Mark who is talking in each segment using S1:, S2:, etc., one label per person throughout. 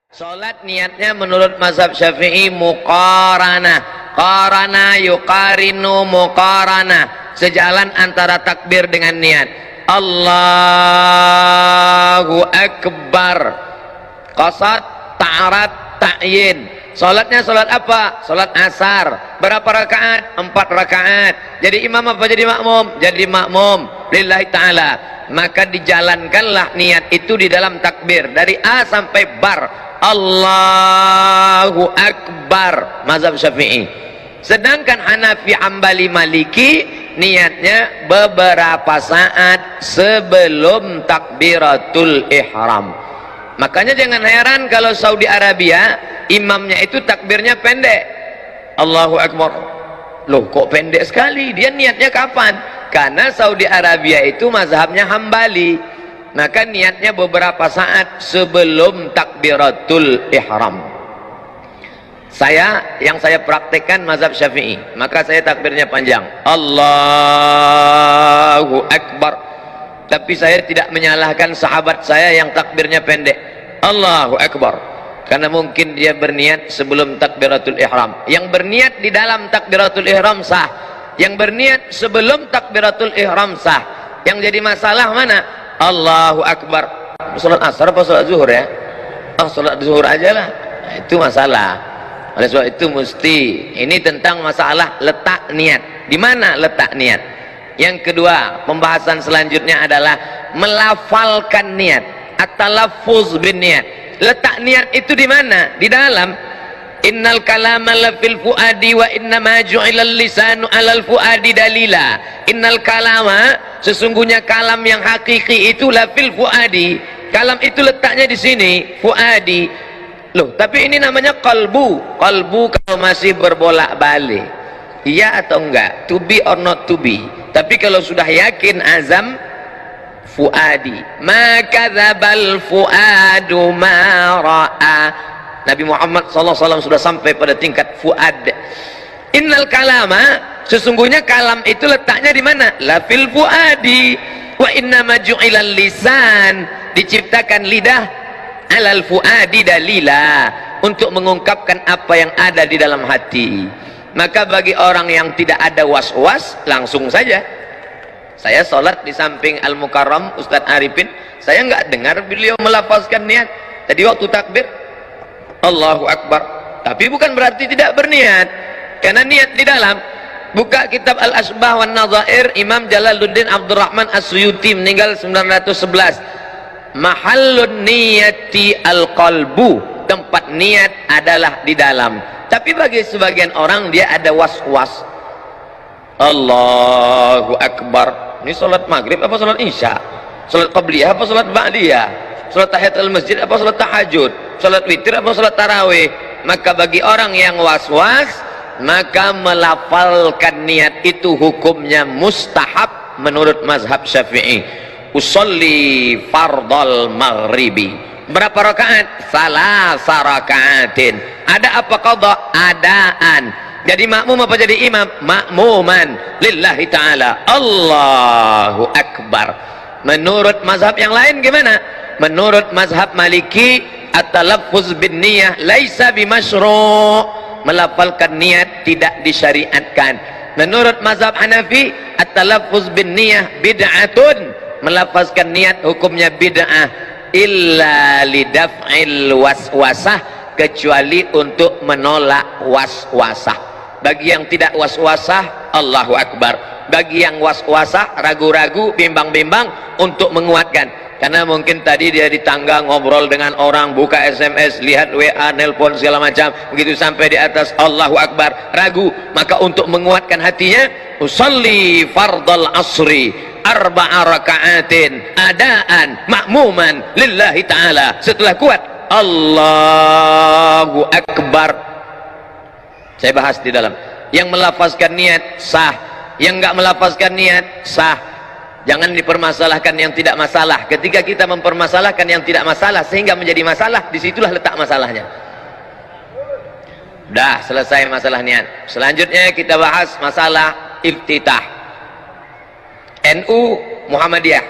S1: Salat niatnya menurut mazhab Syafi'i muqaranah. Qarana yuqarinu muqaranah. Sejalan antara takbir dengan niat. Allahu Akbar. Qasad, ta'arat, ta'yin. Salatnya salat apa? Salat asar. Berapa rakaat? 4 rakaat. Jadi imam apa jadi makmum? Jadi makmum lillahi ta'ala. Maka dijalankanlah niat itu di dalam takbir dari A sampai bar. Allahu Akbar, mazhab Syafi'i. Sedangkan Hanafi, Hambali, Maliki niatnya beberapa saat sebelum takbiratul ihram. Makanya jangan heran kalau Saudi Arabia imamnya itu takbirnya pendek. Allahu Akbar. Loh, kok pendek sekali? Dia niatnya kapan? Karena Saudi Arabia itu mazhabnya Hambali. Maka niatnya beberapa saat sebelum takbiratul ihram. Yang saya praktekkan mazhab Syafi'i, maka saya takbirnya panjang. Allahu Akbar. Tapi saya tidak menyalahkan sahabat saya yang takbirnya pendek. Allahu Akbar. Karena mungkin dia berniat sebelum takbiratul ihram. Yang berniat di dalam takbiratul ihram sah. Yang berniat sebelum takbiratul ihram sah. Yang jadi masalah mana? Allahu Akbar. Salat asar apa salat zuhur ya? Salat zuhur aja lah. Nah, itu masalah. Oleh sebab itu mesti ini tentang masalah letak niat. Di mana letak niat? Yang kedua, pembahasan selanjutnya adalah melafalkan niat. At-talaffuz bin niat. Letak niat itu di mana? Di dalam. Innal kalama la fil fuadi wa inna ma ju'ilal lisanu 'alal fuadi dalila. Innal kalama, sesungguhnya kalam yang hakiki itu la fil fuadi. Kalam itu letaknya di sini, fuadi. Loh, tapi ini namanya qalbu. Qalbu kalau masih berbolak-balik. Iya atau enggak? To be or not to be. Tapi kalau sudah yakin azam, fuadi. Ma kadzabal fuadu ma ra'a. Nabi Muhammad SAW sudah sampai pada tingkat fuad. Innal kalama, sesungguhnya kalam itu letaknya di mana? La fil fuadi. Wa inna ma ju'ilal lisan, diciptakan lidah alal fuadi dalila, untuk mengungkapkan apa yang ada di dalam hati. Maka bagi orang yang tidak ada was-was, langsung saja. Saya sholat di samping Al-Mukarram Ustadz Arifin, saya nggak dengar beliau melafazkan niat. Tadi waktu takbir Allahu Akbar, tapi bukan berarti tidak berniat, karena niat di dalam. Buka kitab Al-Asbah wan Nadhair, Imam Jalaluddin Abdurrahman As-Suyuti meninggal 911. Mahallun niyati al-qalbu, tempat niat adalah di dalam. Tapi bagi sebagian orang dia ada was-was. Allahu Akbar, ini salat maghrib apa salat isya? Salat qabliyah apa salat ba'diyah? Salat tahiyatul masjid apa salat tahajud? Salat witir apa salat tarawih? Maka bagi orang yang was-was, maka melafalkan niat itu hukumnya mustahab menurut mazhab Syafi'i. Usolli fardal maghribi. Berapa rakaat? Salasa rakaatin. Ada apa qadha? Adaan. Jadi makmum apa jadi imam? Makmuman lillahi ta'ala. Allahu Akbar. Menurut mazhab yang lain gimana? Menurut mazhab Maliki, at-talaffuz bin niyah laisa bimasyru'. Melafalkan niat tidak disyariatkan. Menurut mazhab Hanafi, at-talaffuz bin niyah bid'atun. Melafazkan niat hukumnya bid'ah illa lidaf'il waswasah, kecuali untuk menolak waswasah. Bagi yang tidak waswasah, Allahu Akbar. Bagi yang waswasah, ragu-ragu, bimbang-bimbang, untuk menguatkan. Karena mungkin tadi dia di tangga ngobrol dengan orang, buka SMS, lihat WA, nelpon segala macam, begitu sampai di atas Allahu Akbar, ragu. Maka untuk menguatkan hatinya, usalli fardal asri arba'a raka'atin adaan makmuman lillahi ta'ala. Setelah kuat Allahu Akbar. Saya bahas di dalam. Yang melafazkan niat sah, yang enggak melafazkan niat sah. Jangan dipermasalahkan yang tidak masalah. Ketika kita mempermasalahkan yang tidak masalah sehingga menjadi masalah, disitulah letak masalahnya. Dah selesai masalah niat. Selanjutnya kita bahas masalah iftitah. NU Muhammadiyah,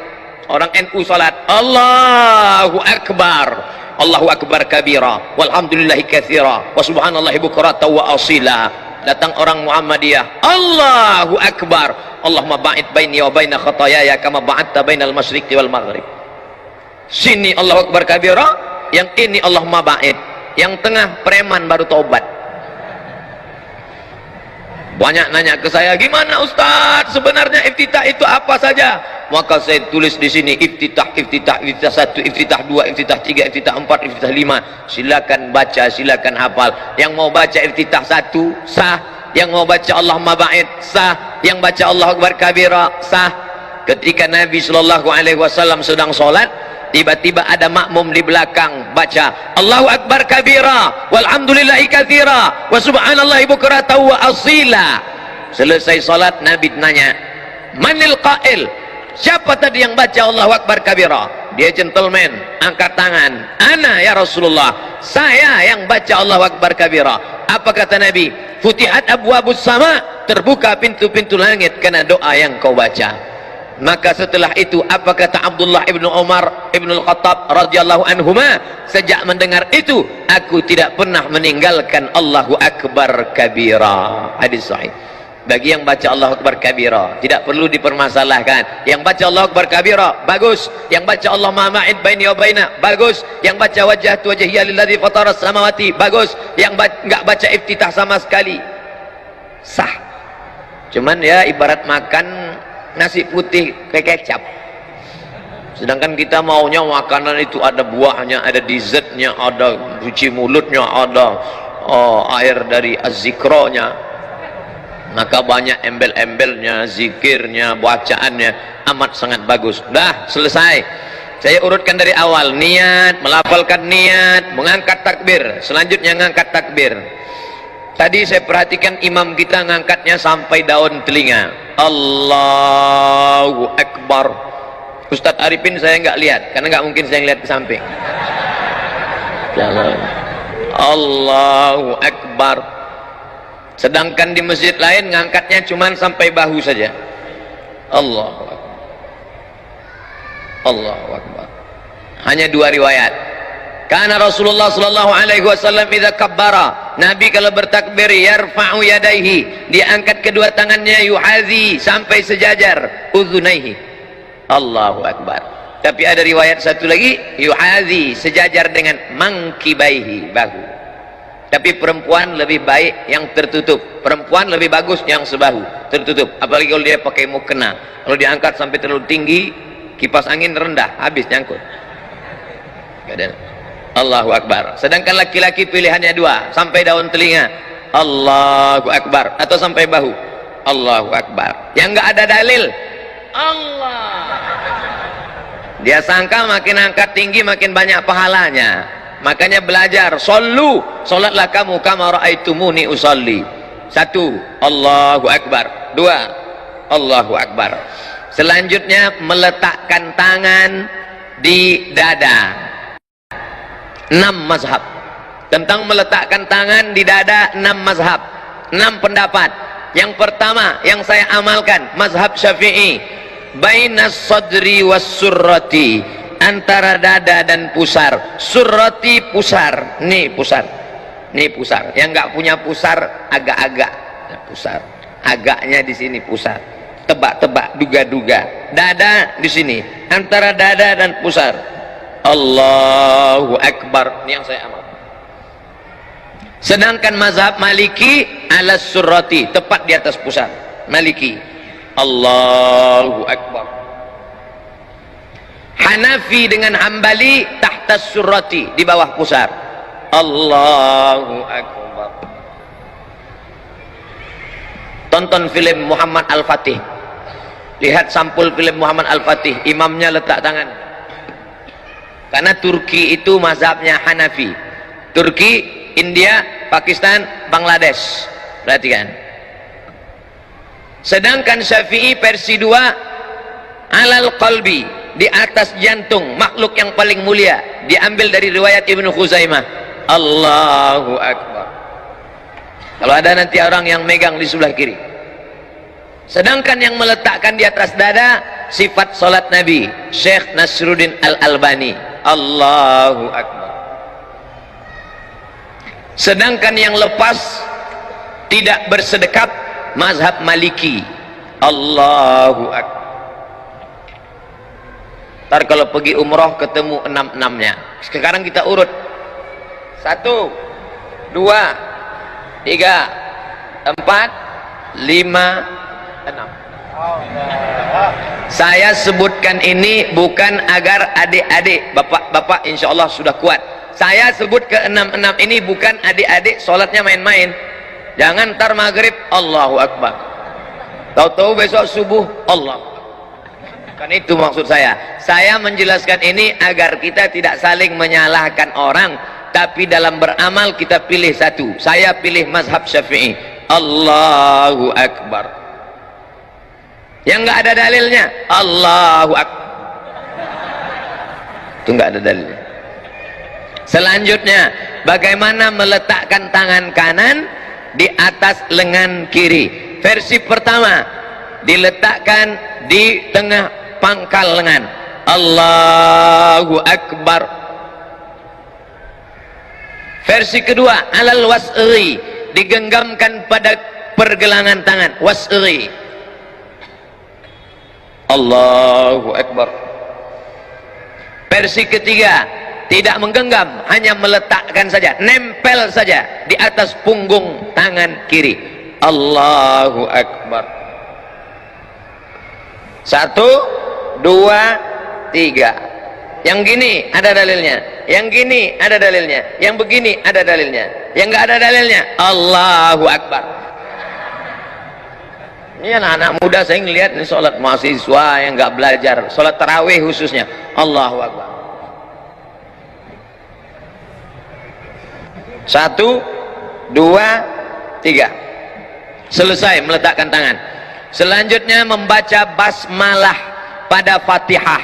S1: orang NU salat Allahu Akbar, Allahu akbar kabira walhamdulillahi katsira wa subhanallahi bukratan wa asila. Datang orang Muhammadiyah, Allahu akbar, Allahumma ba'id baini wa baina khataayaya kama ba'adta bainal masyriqi wal maghrib. Sini Allahu akbar kabira, yang ini Allahumma ba'id, yang tengah preman baru taubat. Banyak nanya ke saya, gimana Ustaz sebenarnya iftitah itu apa saja? Maka saya tulis di sini iftitah 1, iftitah 2, iftitah 3, iftitah 4, iftitah 5. Silakan baca, silakan hafal. Yang mau baca iftitah 1 sah, yang mau baca Allahumma ba'id sah, yang baca Allahu akbar kabira sah. Ketika Nabi sallallahu alaihi wasallam sedang salat, tiba-tiba ada makmum di belakang baca Allahu akbar kabira walhamdulillahi katsira wa subhanallahi bukratan wa asila. Selesai salat Nabi nanya, manil qail, siapa tadi yang baca Allahu akbar kabira? Dia gentleman, angkat tangan, ana ya Rasulullah, saya yang baca Allahu akbar kabira. Apa kata Nabi? Futihat abwabus sama, terbuka pintu-pintu langit karena doa yang kau baca. Maka setelah itu apa kata Abdullah ibnu Umar ibnu Al-Khattab radhiyallahu anhuma, sejak mendengar itu aku tidak pernah meninggalkan Allahu akbar kabira. Hadis sahih. Bagi yang baca Allahu akbar kabira tidak perlu dipermasalahkan. Yang baca Allahu akbar kabira bagus, yang baca Allahumma ma'id baini wa baina bagus, yang baca wajhatu wajhiya lilladzi fatara samawati bagus, yang enggak baca iftitah sama sekali sah. Cuman ya ibarat makan nasi putih kayak kecap, sedangkan kita maunya makanan itu ada buahnya, ada dessertnya, ada cuci mulutnya, ada air dari az-zikronya, maka banyak embel-embelnya, zikirnya, bacaannya amat sangat bagus. Dah selesai, saya urutkan dari awal, niat, melafalkan niat, mengangkat takbir, selanjutnya ngangkat takbir. Tadi saya perhatikan imam kita ngangkatnya sampai daun telinga. Allahu akbar. Ustadz Arifin saya nggak lihat, karena nggak mungkin saya ngeliat ke samping. Jangan. Allahu akbar. Sedangkan di masjid lain ngangkatnya cuma sampai bahu saja. Allahu akbar. Allahu akbar. Hanya 2 riwayat. Karena Rasulullah sallallahu alaihi wasallam idza kabbara, Nabi kalau bertakbir yarfa'u yadaihi, dia angkat kedua tangannya, yuhazi sampai sejajar uzunaihi. Allahu akbar. Tapi ada riwayat satu lagi, yuhazi sejajar dengan mangkibaihi, bahu. Tapi perempuan lebih baik yang tertutup, perempuan lebih bagus yang sebahu tertutup, apalagi kalau dia pakai mukena. Kalau diangkat sampai terlalu tinggi, kipas angin rendah, habis nyangkut. Gak ada. Allahu akbar. Sedangkan laki-laki pilihannya 2, sampai daun telinga Allahu akbar, atau sampai bahu Allahu akbar. Yang enggak ada dalil Allah, dia sangka makin angkat tinggi makin banyak pahalanya. Makanya belajar, sallu, salatlah kamu kama raaitumuni usalli. 1 Allahu akbar, 2 Allahu akbar. Selanjutnya meletakkan tangan di dada. 6 mazhab tentang meletakkan tangan di dada, 6 mazhab, 6 pendapat. Yang pertama yang saya amalkan mazhab Syafi'i, bainas sadri was surrati, antara dada dan pusar. Surrati pusar, nih pusar, nih pusar. Yang nggak punya pusar agak-agak pusar, agaknya di sini pusar, tebak-tebak, duga-duga. Dada di sini, antara dada dan pusar. Allahu akbar, ini yang saya amal. Sedangkan mazhab Maliki ala surrati, tepat di atas pusar. Maliki Allahu akbar. Hanafi dengan Hambali tahta surrati, di bawah pusar. Allahu akbar. Tonton film Muhammad Al-Fatih, lihat sampul film Muhammad Al-Fatih, imamnya letak tangan. Karena Turki itu mazhabnya Hanafi. Turki, India, Pakistan, Bangladesh. Perhatikan. Sedangkan Syafi'i versi 2 alal qalbi, di atas jantung, makhluk yang paling mulia, diambil dari riwayat Ibnu Khuzaimah. Allahu akbar. Kalau ada nanti orang yang megang di sebelah kiri. Sedangkan yang meletakkan di atas dada, sifat salat Nabi, Syekh Nasruddin Al-Albani. Allahu akbar. Sedangkan yang lepas tidak bersedekap mazhab Maliki. Allahu Akbar. Ntar kalau pergi umroh ketemu 6-6-nya. Sekarang kita urut 1, 2, 3, 4, 5, 6. Saya sebutkan ini bukan agar adik-adik, bapak-bapak insya Allah sudah kuat. Saya sebut ke 6-6 ini bukan adik-adik sholatnya main-main. Jangan ntar maghrib Allahu Akbar, tahu-tahu besok subuh Allah. Kan itu maksud saya. Saya menjelaskan ini agar kita tidak saling menyalahkan orang, tapi dalam beramal kita pilih satu. Saya pilih mazhab Syafi'i. Allahu Akbar. Yang nggak ada dalilnya Allahu Akbar, itu nggak ada dalilnya. Selanjutnya, bagaimana meletakkan tangan kanan di atas lengan kiri. Versi pertama, diletakkan di tengah pangkal lengan. Allahu Akbar. Versi kedua, alal wasri, digenggamkan pada pergelangan tangan. Wasri. Allahu Akbar. Versi ketiga, tidak menggenggam, hanya meletakkan saja, nempel saja di atas punggung tangan kiri. Allahu Akbar. 1, 2, 3. Yang gini ada dalilnya, yang gini ada dalilnya, yang begini ada dalilnya, yang nggak ada dalilnya Allahu Akbar. Ini anak-anak muda saya ngelihat ini sholat mahasiswa yang nggak belajar, sholat tarawih khususnya. Allahu Akbar. 1, 2, 3. Selesai meletakkan tangan. Selanjutnya membaca basmalah pada Fatihah.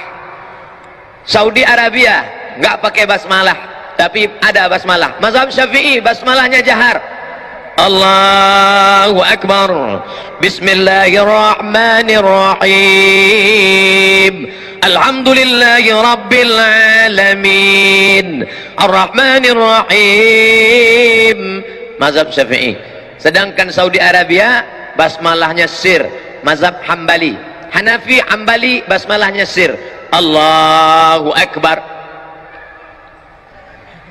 S1: Saudi Arabia nggak pakai basmalah, tapi ada basmalah. Mazhab Syafi'i basmalahnya jahar. Allahu Akbar. Bismillahirrahmanirrahim. Alhamdulillahi Rabbil Alamin. Ar-Rahmanir-Rahim. Mazhab Syafi'i. Sedangkan Saudi Arabia basmalahnya sir. Mazhab Hambali. Hanafi, Hambali basmalahnya sir. Allahu Akbar.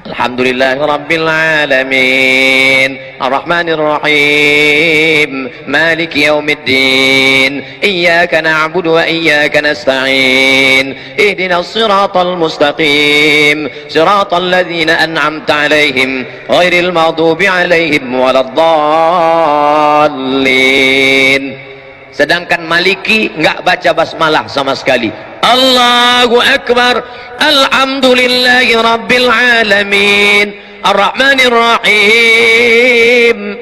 S1: Alhamdulillahi Rabbil Alamin. Ar-Rahmanir-Rahim. Maliki Yawmiddin. Iyyaka na'budu wa iyyaka nasta'in. Ihdinas siratal mustaqim. Siratal ladzina an'amta 'alaihim ghairil maghdubi 'alaihim waladdallin. Sedangkan Maliki enggak baca basmalah sama sekali. Allahu Akbar. Alhamdulillahi Rabbil Alamin. Ar-Rahmanir-Rahim.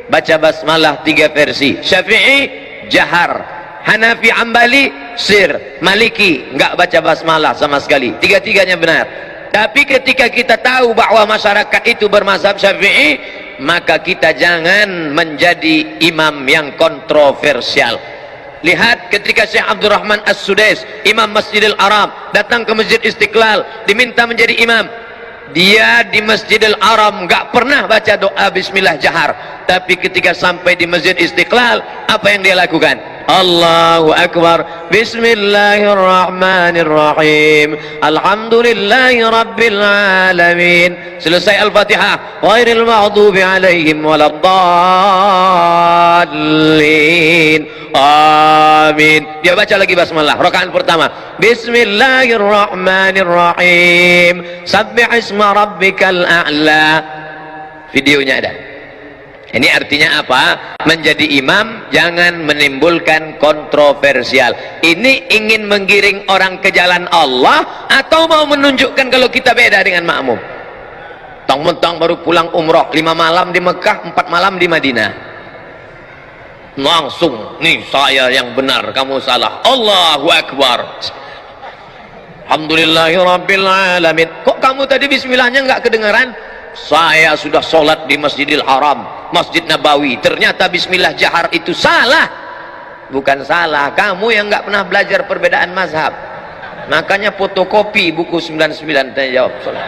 S1: Baca basmalah 3 versi. Syafi'i jahar, Hanafi, Hambali sir, Maliki enggak baca basmalah sama sekali. Tiga-tiganya benar. Tapi ketika kita tahu bahwa masyarakat itu bermazhab Syafi'i, maka kita jangan menjadi imam yang kontroversial. Lihat ketika Syekh Abdurrahman As-Sudais, imam Masjidil Haram, datang ke Masjid Istiqlal, diminta menjadi imam. Dia di Masjidil Haram nggak pernah baca doa bismillah jahar, tapi ketika sampai di Masjid Istiqlal, apa yang dia lakukan? Allahu Akbar. Bismillahirrahmanirrahim. Alhamdulillahi Rabbil Alamin. Selesai Al-Fatihah. Ghairil maghdubi alaihim waladdallin. Amin. Dia baca lagi basmalah. Rakaat pertama. Bismillahirrahmanirrahim. Sabbih isma rabbikal a'la. Videonya ada. Ini artinya apa? Menjadi imam jangan menimbulkan kontroversial. Ini ingin menggiring orang ke jalan Allah atau mau menunjukkan kalau kita beda dengan makmum? Tang-mentang baru pulang umroh 5 malam di Mekah, 4 malam di Madinah. Langsung, nih saya yang benar, kamu salah. Allahu Akbar. Alhamdulillahirabbil alamin. Kok kamu tadi bismillahnya nggak kedengaran? Saya sudah sholat di Masjidil Haram, Masjid Nabawi, ternyata bismillah jahar itu salah. Bukan salah, kamu yang nggak pernah belajar perbedaan mazhab. Makanya fotokopi buku 99 tanya jawab sholat.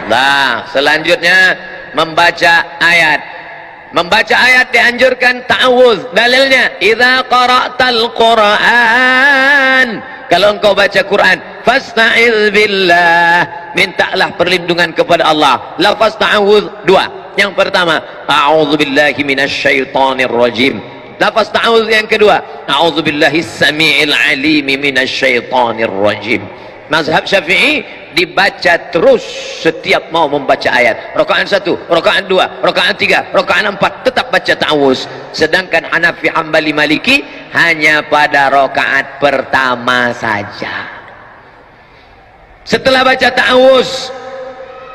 S1: Nah, selanjutnya membaca ayat. Membaca ayat dianjurkan ta'awudz. Dalilnya, idza qara'tal Qur'an, kalau engkau baca Quran, fasta'iz billah, mintalah perlindungan kepada Allah. Lafaz ta'awudz dua. Yang pertama, a'udzubillahi minasyaitonir rajim. Lafaz ta'awudz yang kedua, a'udzubillahi samiil alimi minasyaitonir rajim. Mazhab Syafi'i dibaca terus setiap mau membaca ayat. Rakaat 1, rakaat 2, rakaat 3, rakaat 4 tetap baca ta'awuz. Sedangkan Hanafi, Hambali, Maliki hanya pada rakaat pertama saja. Setelah baca ta'awuz,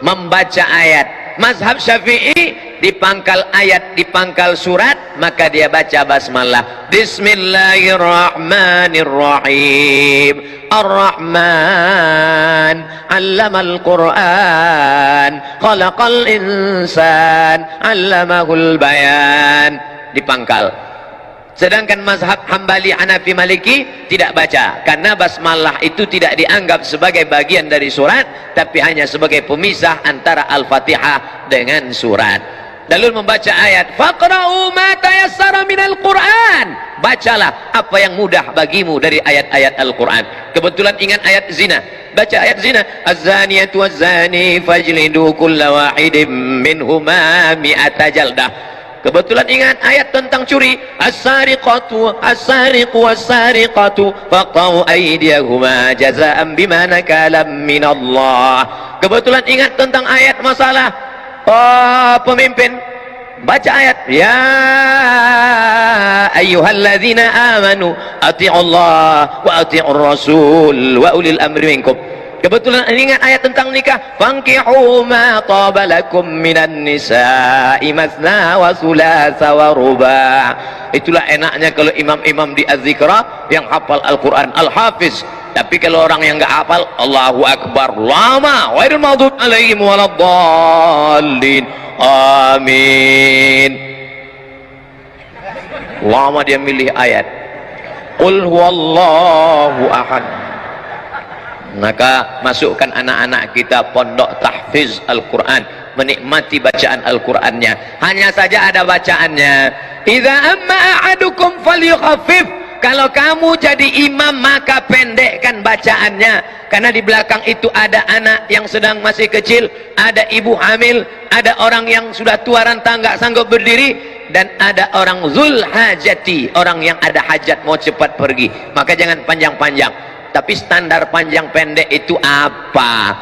S1: membaca ayat. Mazhab Syafi'i di pangkal ayat, di pangkal surat, maka dia baca basmalah. Bismillahirrahmanirrahim. Ar-Rahman 'allamal Qur'an, khalaqal insan, 'allamahul bayan. Di pangkal. Sedangkan mazhab Hambali, Hanafi, Maliki tidak baca, karena basmalah itu tidak dianggap sebagai bagian dari surat, tapi hanya sebagai pemisah antara Al-Fatihah dengan surat. Lalu membaca ayat, faqra'u ma tayassara minal Qur'an, bacalah apa yang mudah bagimu dari ayat-ayat Al-Quran. Kebetulan ingat ayat zina, baca ayat zina, az-zaniyatu waz-zani fajlidu kulla wahidin minhuma mi'ata jaldah. Kebetulan ingat ayat tentang curi, as-sariqatu as-sariqu was-sariqatu faqta'u aydiyahuma jazaa'an bima nakalam minallah. Kebetulan ingat tentang ayat masalah pemimpin, baca ayat, ya ayyuhalladzina amanu ati'ullah wa ati'ur rasul wa ulil amri minkum. Kebetulan ingat ayat tentang nikah, fankihu ma taba lakum minan nisa'i mathna wa thulatha wa ruba'. Itulah enaknya kalau imam-imam di Az-Zikra yang hafal Al-Quran, Al-Hafiz. Tapi kalau orang yang enggak hafal, Allahu Akbar lama, ghairil maghdub alaihim waladdallin, amin. Lama dia milih ayat, qul huwallahu ahad. Maka masukkan anak-anak kita pondok tahfiz Al-Quran, menikmati bacaan Al-Qurannya. Hanya saja ada bacaannya, idza amma ahadukum falyukhaffif. Kalau kamu jadi imam maka pendekkan bacaannya, karena di belakang itu ada anak yang sedang masih kecil, ada ibu hamil, ada orang yang sudah tua renta nggak sanggup berdiri, dan ada orang zul hajati, orang yang ada hajat mau cepat pergi. Maka jangan panjang-panjang. Tapi standar panjang pendek itu apa?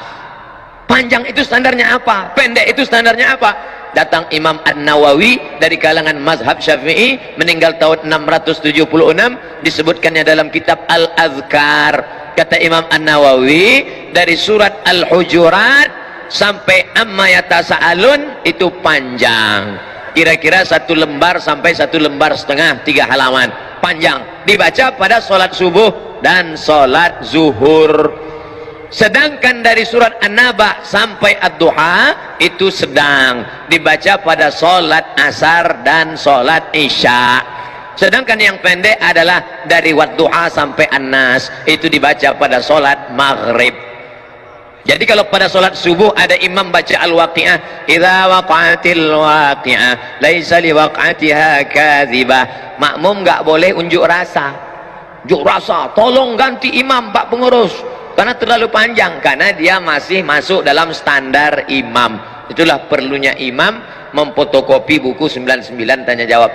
S1: Panjang itu standarnya apa? Pendek itu standarnya apa? Datang Imam An-Nawawi dari kalangan mazhab Syafi'i, meninggal tahun 676, disebutkannya dalam kitab Al-Azkar. Kata Imam An-Nawawi, dari surat Al-Hujurat sampai Amma Yatasa'alun itu panjang. Kira-kira 1 lembar sampai 1 lembar setengah, 3 halaman. Panjang. Dibaca pada sholat subuh dan sholat zuhur. Sedangkan dari surat An-Naba sampai Ad-Duha itu sedang, dibaca pada sholat asar dan sholat isya. Sedangkan yang pendek adalah dari Wadduha sampai An-Nas, itu dibaca pada sholat maghrib. Jadi kalau pada sholat subuh ada imam baca Al-Waqi'ah, idza waqa'atil waqi'ah laisa liwaq'atiha kadzibah. Makmum nggak boleh unjuk rasa. Unjuk rasa, tolong ganti imam Pak Pengurus, karena terlalu panjang, karena dia masih masuk dalam standar imam. Itulah perlunya imam memfotokopi buku 99 tanya jawab.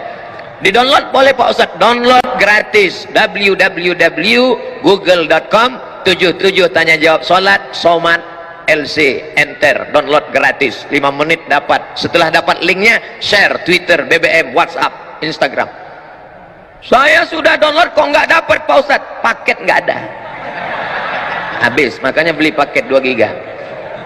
S1: Di download boleh Pak Ustadz, download gratis, www.google.com 77 tanya jawab sholat somat LC, enter, download gratis, 5 menit dapat. Setelah dapat linknya, share Twitter, BBM, WhatsApp, Instagram. Saya sudah download kok nggak dapat Pak Ustadz, paket nggak ada, habis. Makanya beli paket 2 giga.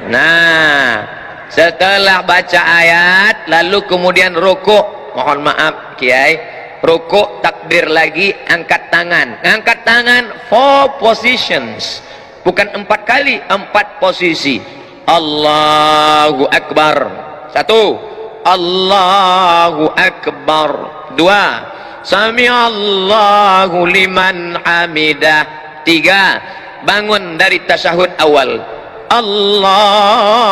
S1: Nah, setelah baca ayat lalu kemudian rukuk, mohon maaf Kiai, rukuk takbir lagi, angkat tangan. Angkat tangan 4 positions, bukan 4 kali, 4 posisi. Allahu Akbar 1, Allahu Akbar 2, Sami Allahu liman hamidah 3, bangun dari tasyahud awal. Allahu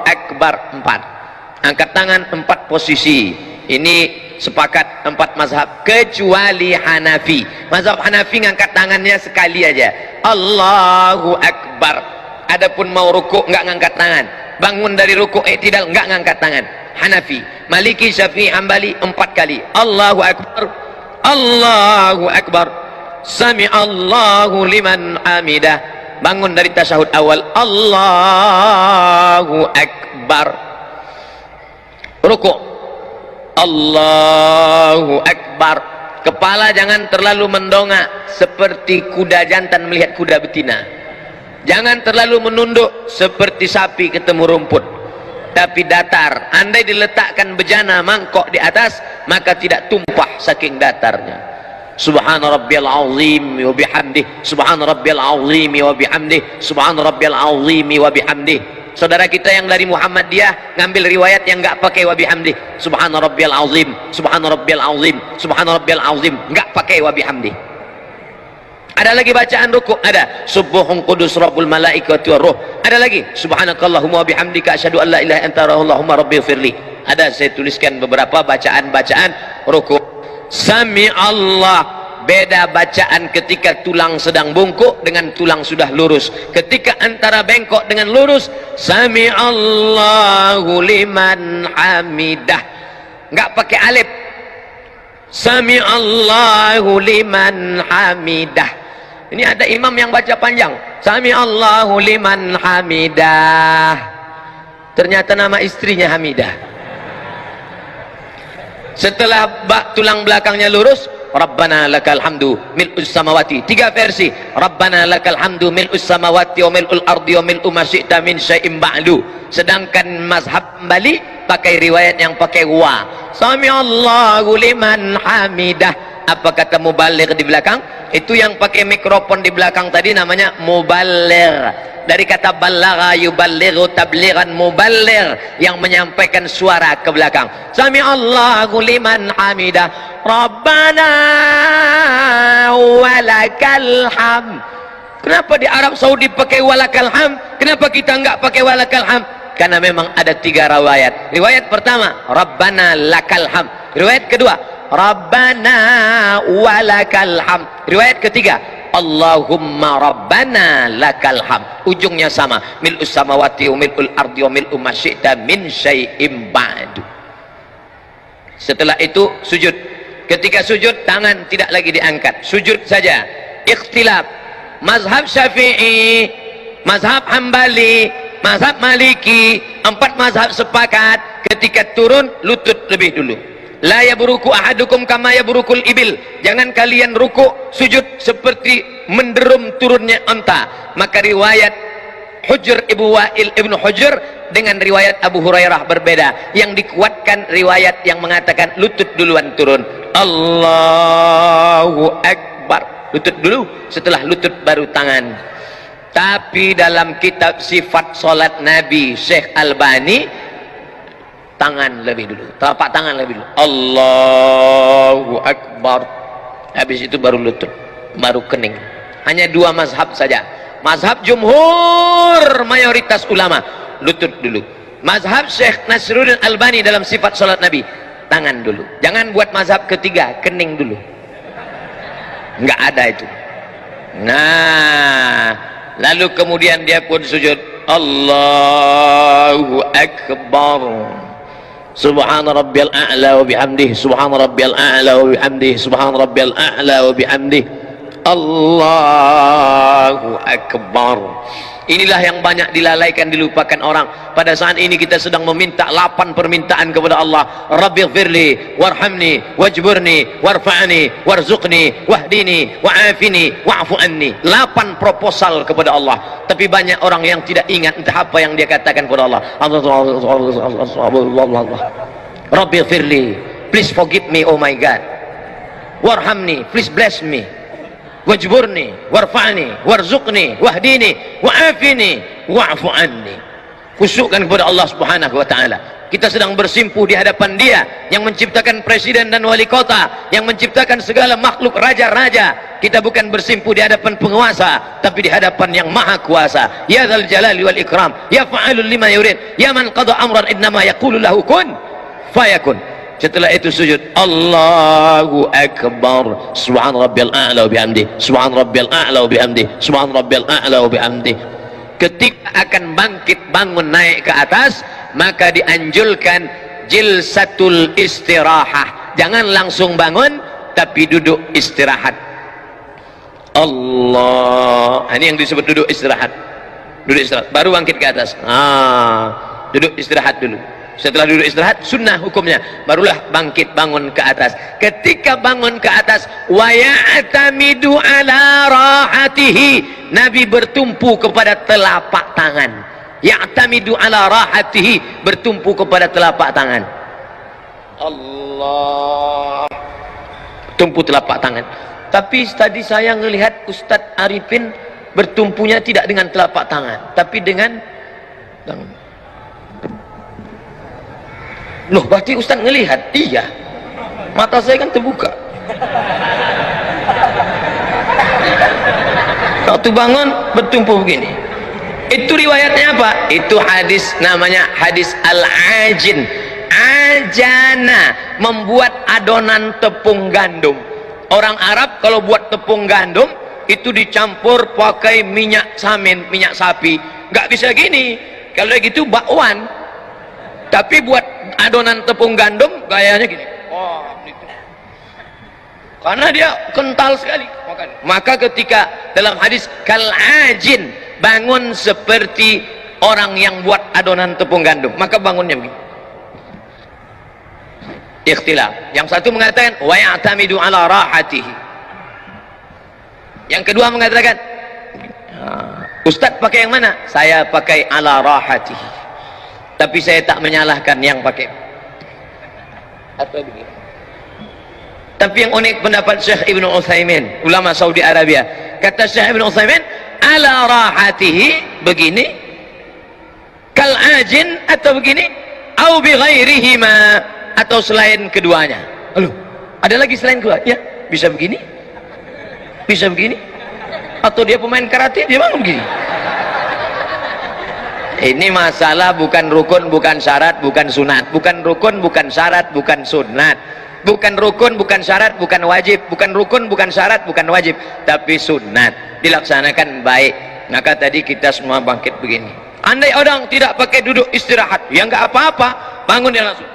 S1: Akbar 4. Angkat tangan 4 posisi. Ini sepakat 4 mazhab kecuali Hanafi. Mazhab Hanafi ngangkat tangannya sekali aja, Allahu Akbar. Adapun mau rukuk enggak ngangkat tangan, bangun dari rukuk i'tidal enggak ngangkat tangan. Hanafi, Maliki, Syafi'i, Hambali 4 kali, Allahu Akbar, Allahu Akbar, Sami Allahu liman hamidah. Bangun dari tasyahud awal, Allahu Akbar. Rukuk, Allahu Akbar. Kepala jangan terlalu mendongak seperti kuda jantan melihat kuda betina. Jangan terlalu menunduk seperti sapi ketemu rumput, tapi datar. Andai diletakkan bejana mangkok di atas, maka tidak tumpah saking datarnya. Subhana rabbiyal azim wa bihamdih, subhana rabbiyal azim wa bihamdih, subhana rabbiyal azim wa bihamdih. Saudara kita yang dari Muhammadiyah ngambil riwayat yang enggak pakai wa bihamdih, subhana rabbiyal azim, subhana rabbiyal azim, subhana rabbiyal azim, enggak pakai wa bihamdih. Ada lagi bacaan rukuk, ada subuhun qudus rabbul malaikati waruh. Ada lagi subhanakallahumma wa bihamdika asyhadu an la ilaha illa anta allahumma rabbighfirli. Ada saya tuliskan beberapa bacaan-bacaan rukuk. Sami Allah, beda bacaan ketika tulang sedang bungkuk dengan tulang sudah lurus. Ketika antara bengkok dengan lurus, Sami Allahu liman hamidah, enggak pakai alif. Sami Allahu liman hamidah. Ini ada imam yang baca panjang, Sami Allahu liman hamidah, ternyata nama istrinya Hamidah. Setelah tulang belakangnya lurus, Rabbana lakal hamdu mil'us samawati. 3 versi, Rabbana lakal hamdu mil'us samawati wa mil'ul ardi wa mil'u ma syi'ta min syai'in ba'du. Sedangkan mazhab Hambali pakai riwayat yang pakai wa, Sami Allahu liman hamidah. Apa kata mubaligh di belakang? Itu yang pakai mikrofon di belakang tadi namanya mubaligh. Dari kata balagha yuballighu tablighan, mubaligh yang menyampaikan suara ke belakang. Sami Allahu liman hamidah, Rabbana walakal hamd. Kenapa di Arab Saudi pakai walakal hamd? Kenapa kita enggak pakai walakal hamd? Karena memang ada 3 riwayat. Riwayat pertama, Rabbana lakal hamd. Riwayat kedua, Rabbana walakal hamd. Riwayat ketiga, Allahumma Rabbana lakal hamd. Ujungnya sama, mil'us samawati wa mil'ul ardi wa mil'u ma syi'ta min syai'im ba'du. Setelah itu sujud. Ketika sujud, tangan tidak lagi diangkat, sujud saja. Ikhtilaf mazhab Syafi'i, mazhab Hambali, mazhab Maliki, 4 mazhab sepakat ketika turun lutut lebih dulu. La yabruku ahadukum kama yabrukul ibil. Jangan kalian ruku sujud seperti menderum turunnya unta. Maka riwayat Hujr Ibnu Wa'il Ibnu Hujr dengan riwayat Abu Hurairah berbeda. Yang dikuatkan riwayat yang mengatakan lutut duluan turun. Allahu Akbar. Lutut dulu, setelah lutut baru tangan. Tapi dalam kitab sifat salat Nabi Syekh Albani, tangan lebih dulu, telapak tangan lebih dulu, Allahu Akbar, habis itu baru lutut, baru kening. Hanya 2 mazhab saja. Mazhab jumhur mayoritas ulama lutut dulu. Mazhab Syekh Nasruddin Albani dalam sifat salat Nabi, tangan dulu. Jangan buat mazhab ketiga, kening dulu, nggak ada itu. Nah, lalu kemudian dia pun sujud, Allahu Akbar, Subhana rabbiyal a'la wa bihamdih, Subhana rabbiyal a'la wa bihamdih, Subhana rabbiyal a'la wa bihamdih, Allahu Akbar. Inilah yang banyak dilalaikan, dilupakan orang. Pada saat ini kita sedang meminta 8 permintaan kepada Allah. Rabbighfirli warhamni wajburni warfa'ni warzuqni wahdini wa'afini wa'fu anni. 8 proposal kepada Allah. Tapi banyak orang yang tidak ingat entah apa yang dia katakan kepada Allah. Rabbighfirli, please forgive me, oh my God. Warhamni, please bless me. Wajburni warfa'ni warzuqni wahdini wa'afini wa'fu anni. Khusyukkan kepada Allah Subhanahu wa taala. kita sedang bersimpuh di hadapan Dia yang menciptakan presiden dan wali kota, yang menciptakan segala makhluk, raja-raja. Kita bukan bersimpuh di hadapan penguasa, tapi di hadapan yang maha kuasa. Ya dzal jalali wal ikram, ya fa'alul lima yurid, ya man qada amran innama yaqulu lahu kun fayakun. Setelah itu sujud, Allahu Akbar, subhan rabbiyal a'la wa bihamdi, subhan rabbiyal a'la wa bihamdi, subhan rabbiyal a'la wa bihamdi. Ketika akan bangkit bangun naik ke atas, maka dianjurkan jilsatul istirahah. Jangan langsung bangun, tapi duduk istirahat. Allah, ini yang disebut duduk istirahat. Duduk istirahat, baru bangkit ke atas. Duduk istirahat dulu. Setelah duduk istirahat, sunnah hukumnya, barulah bangkit bangun ke atas. Ketika bangun ke atas, wa ya'tamidu ala rahatihi, Nabi bertumpu kepada telapak tangan. Ya'tamidu ala rahatihi, bertumpu kepada telapak tangan. Allah, tumpu telapak tangan. Tapi tadi saya melihat Ustadz Arifin bertumpunya tidak dengan telapak tangan, tapi dengan tangan. Loh, berarti Ustaz ngelihat? Iya, mata saya kan terbuka. Waktu bangun bertumpu begini. Itu riwayatnya apa? Itu hadis, namanya hadis al-ajin. Ajana, membuat adonan tepung gandum. Orang Arab kalau buat tepung gandum itu dicampur pakai minyak samin, minyak sapi. Nggak bisa gini. Kalau gitu bakwan. Tapi buat adonan tepung gandum gayanya gini. Gitu. Karena dia kental sekali. Maka ketika dalam hadis kal-ajin, bangun seperti orang yang buat adonan tepung gandum, maka bangunnya begini. Ikhtilaf. Yang satu mengatakan wa ya'tamidu ala rahatihi. Yang kedua mengatakan, Ustaz pakai yang mana? Saya pakai ala rahatihi. Tapi saya tak menyalahkan yang pakai. Atau begini. Tapi yang unik pendapat Syekh Ibn Utsaimin, ulama Saudi Arabia. Kata Syekh Ibn Utsaimin, ala rahatihi begini, kal ajin atau begini, au bi ghairihima, atau selain keduanya. Halo, ada lagi selain kedua? Ya, bisa begini, bisa begini, atau dia pemain karate, dia mau begini. Ini masalah bukan rukun, bukan syarat, bukan sunat. Bukan rukun, bukan syarat, bukan sunat. Bukan rukun, bukan syarat, bukan wajib. Bukan rukun, bukan syarat, bukan wajib, tapi sunat, dilaksanakan baik. Maka tadi kita semua bangkit begini. Andai orang tidak pakai duduk istirahat, ya nggak apa-apa, bangun dia langsung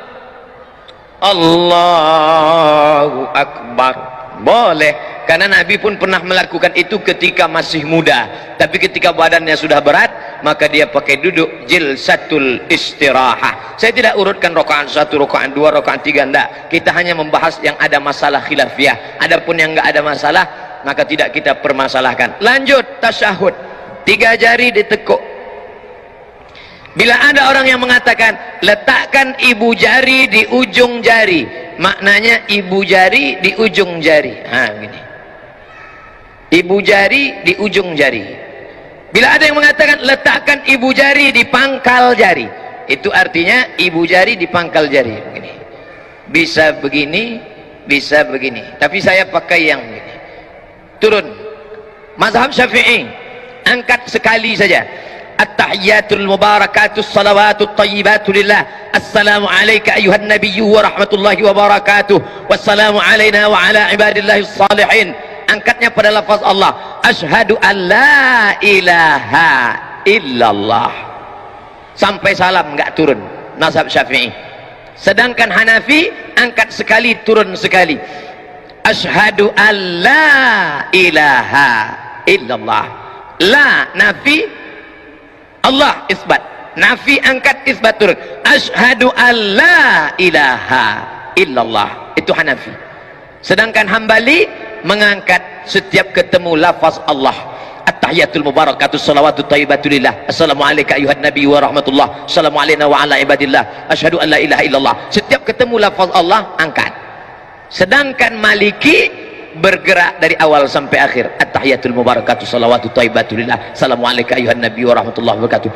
S1: Allahu Akbar, boleh. Karena Nabi pun pernah melakukan itu ketika masih muda. Tapi ketika badannya sudah berat, maka dia pakai duduk jilsatul istirahah. Saya tidak urutkan rakaat 1, rakaat 2, rakaat 3, enggak. Kita hanya membahas yang ada masalah khilafiyah. Adapun yang enggak ada masalah, maka tidak kita permasalahkan. Lanjut tasyahud. 3 jari ditekuk. Bila ada orang yang mengatakan letakkan ibu jari di ujung jari, maknanya ibu jari di ujung jari. Begini. Ibu jari di ujung jari. Bila ada yang mengatakan letakkan ibu jari di pangkal jari, itu artinya ibu jari di pangkal jari. Begini. Bisa begini, bisa begini. Tapi saya pakai yang begini. Turun. Mazhab Syafi'i, angkat sekali saja. At-tahiyyatul mubarakatus salawatut tayyibatu lillah. Assalamu alayka ayuhan nabiyyu wa rahmatullahi wa barakatuh. Wassalamu alayna wa ala ibadillahis salihin. Angkatnya pada lafaz Allah, asyhadu an la ilaha illallah, sampai salam enggak turun. Mazhab Syafi'i. Sedangkan Hanafi angkat sekali, turun sekali. Asyhadu an la ilaha illallah. La nafi, Allah isbat. Nafi angkat, isbat turun. Asyhadu an la ilaha illallah. Itu Hanafi. Sedangkan Hambali mengangkat setiap ketemu lafaz Allah. At-tahiyatul mubarakatus salawatut thayyibatu lillah. Assalamu alayka ayuhan nabi wa rahmatullah. Assalamu alayna wa ala ibadillah. Asyhadu an la ilaha illallah. Setiap ketemu lafaz Allah angkat. Sedangkan Maliki bergerak dari awal sampai akhir. At-tahiyatul mubarakatus salawatut thayyibatu lillah. Assalamu alayka ayuhan nabi wa rahmatullah wa barakatuh.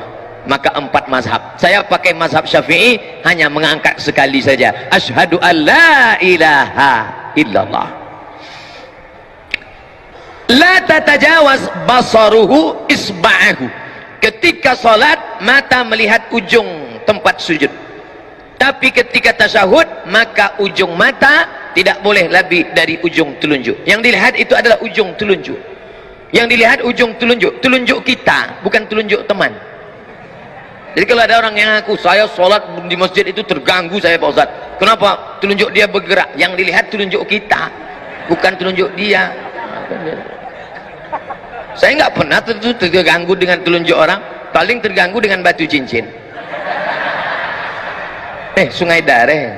S1: maka 4 mazhab. Saya pakai mazhab Syafi'i, hanya mengangkat sekali saja, asyhadu an la ilaha illallah. La tatajawaz basaruhu isba'ahu. Ketika salat mata melihat ujung tempat sujud, tapi ketika tasyahud maka ujung mata tidak boleh lebih dari ujung telunjuk. Yang dilihat itu adalah ujung telunjuk. Yang dilihat ujung telunjuk, telunjuk kita, bukan telunjuk teman. Jadi kalau ada orang yang ngaku, saya sholat di masjid itu terganggu saya Pak Ustaz. Kenapa? Telunjuk dia bergerak. Yang dilihat telunjuk kita, bukan telunjuk dia. Saya nggak pernah terganggu dengan telunjuk orang, paling terganggu dengan batu cincin. Sungai Dareh.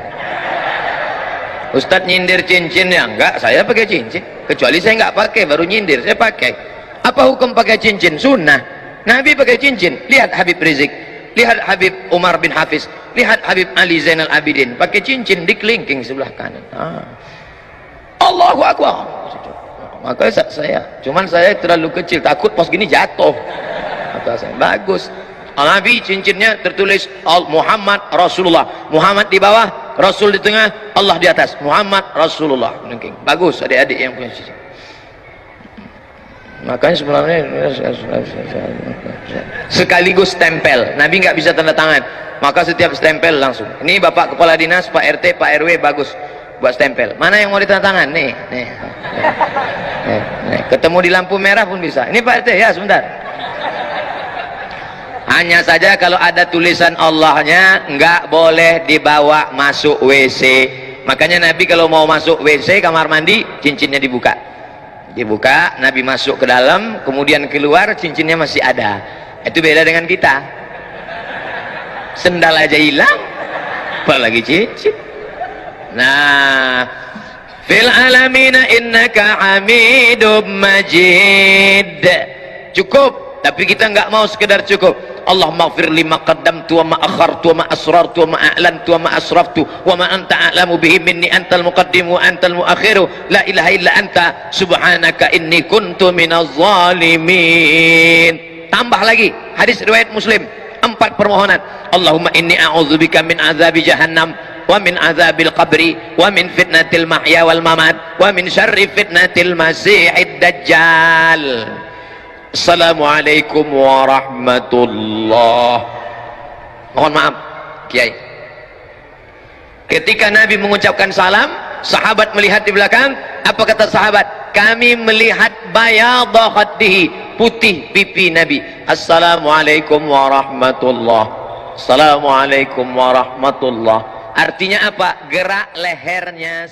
S1: Ustadz nyindir cincin ya? Enggak, saya pakai cincin. Kecuali saya nggak pakai, baru nyindir, saya pakai. Apa hukum pakai cincin? Sunnah. Nabi pakai cincin. Lihat Habib Rizik, lihat Habib Umar bin Hafiz, lihat Habib Ali Zainal Abidin, pakai cincin di kelingking sebelah kanan. Allahu Akbar. Maka cuman saya terlalu kecil, takut pas gini jatuh. Maka saya, bagus. Nabi cincinnya tertulis Muhammad Rasulullah, Muhammad di bawah, Rasul di tengah, Allah di atas, Muhammad Rasulullah. Bagus adik-adik yang punya cincin. Makanya sebenarnya sekaligus stempel. Nabi nggak bisa tanda tangan, maka setiap stempel langsung. Ini Bapak Kepala Dinas, Pak RT, Pak RW, bagus buat stempel. Mana yang mau ditanda tangan? Nih. Ketemu di lampu merah pun bisa. Ini Pak RT ya, sebentar. Hanya saja kalau ada tulisan Allahnya nggak boleh dibawa masuk WC. Makanya Nabi kalau mau masuk WC, kamar mandi, cincinnya dibuka. Nabi masuk ke dalam, kemudian keluar, cincinnya masih ada. Itu beda dengan kita. Sendal aja hilang, apalagi cincin. Nah, fil alamina innaka hamidum majid. Cukup, tapi kita nggak mau sekedar cukup. Allahumma ighfir lima qaddamtu wa ma akhartu wa ma asrartu wa ma a'lantu wa ma asraftu wa ma anta a'lamu bihi minni antal muqaddimu wa antal muakhiru la ilaha illa anta subhanaka inni kuntu minaz zalimin. Tambah lagi hadis riwayat Muslim, 4 permohonan. Allahumma inni a'udzubika min azabi jahannam wa min azabil qabri wa min fitnatil mahya wal mamat wa min syarri fitnatil masiihid dajjal. Assalamualaikum warahmatullah. Mohon maaf Kiai, ketika Nabi mengucapkan salam, sahabat melihat di belakang. Apa kata sahabat? Kami melihat bayadha khaddihi, putih pipi Nabi. Assalamualaikum warahmatullah. Assalamualaikum warahmatullah. Artinya apa? Gerak lehernya